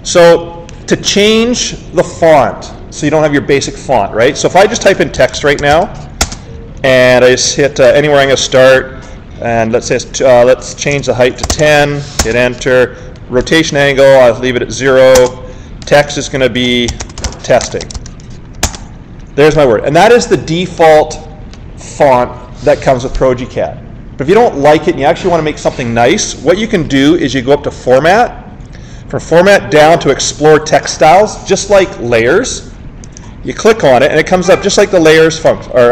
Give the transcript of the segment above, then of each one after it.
So to change the font, so you don't have your basic font, right? So if I just type in text right now, and I just hit anywhere I'm going to start, and let's say let's change the height to 10, hit enter, rotation angle, I'll leave it at 0, text is going to be testing. There's my word. And that is the default font that comes with ProgeCAD. But if you don't like it and you actually want to make something nice, what you can do is you go up to Format, from Format down to Explore Text Styles, just like Layers. You click on it and it comes up just like the Layers function, or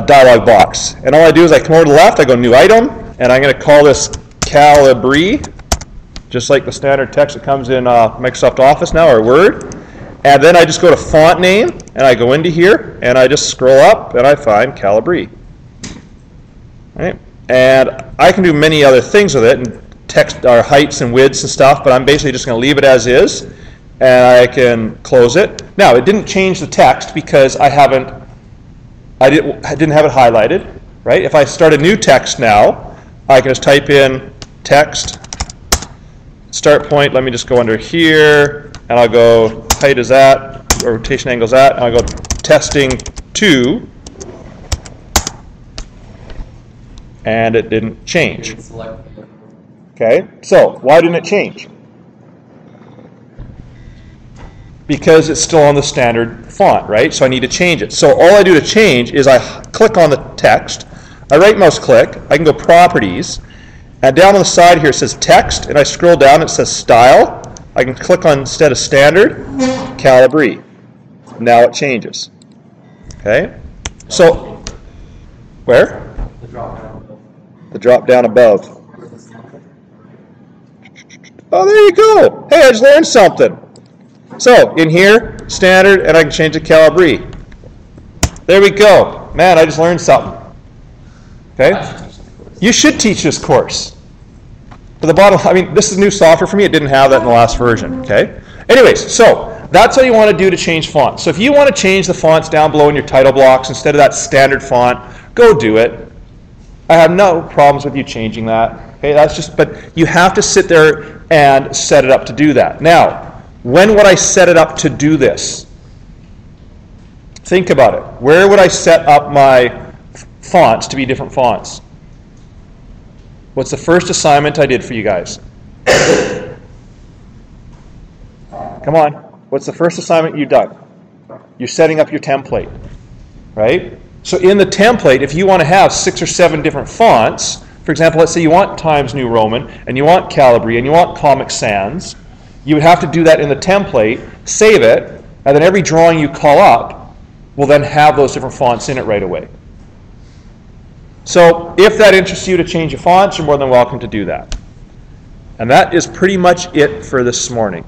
dialog box. And all I do is I come over to the left, I go New Item, and I'm going to call this Calibri, just like the standard text that comes in Microsoft Office now, or Word. And then I just go to Font Name, and I go into here, and I just scroll up, and I find Calibri. Right? And I can do many other things with it, and text our heights and widths and stuff, but I'm basically just going to leave it as is, and I can close it. Now, it didn't change the text because I didn't have it highlighted, right? If I start a new text now, I can just type in text, start point, let me just go under here, and I'll go height is that, or rotation angle is that, and I'll go testing 2, and it didn't change. Okay, so why didn't it change? Because it's still on the standard font, right? So I need to change it. So all I do to change is I click on the text, I right mouse click, I can go Properties, and down on the side here it says Text, and I scroll down, it says Style. I can click on, instead of Standard, Calibri. Now it changes. Okay? So, where? The drop down above. Oh, there you go. Hey, I just learned something. So, in here, Standard, and I can change to Calibri. There we go. Man, I just learned something. Okay? You should teach this course. But the bottom, I mean, this is new software for me. It didn't have that in the last version. Okay? Anyways, so that's what you want to do to change fonts. So if you want to change the fonts down below in your title blocks instead of that standard font, go do it. I have no problems with you changing that. Okay, that's just, but you have to sit there and set it up to do that. Now, when would I set it up to do this? Think about it. Where would I set up my fonts to be different fonts? What's the first assignment I did for you guys? Come on. What's the first assignment you've done? You're setting up your template, right? So in the template, if you want to have 6 or 7 different fonts, for example, let's say you want Times New Roman, and you want Calibri, and you want Comic Sans, you would have to do that in the template, save it, and then every drawing you call up will then have those different fonts in it right away. So if that interests you to change your fonts, you're more than welcome to do that. And that is pretty much it for this morning.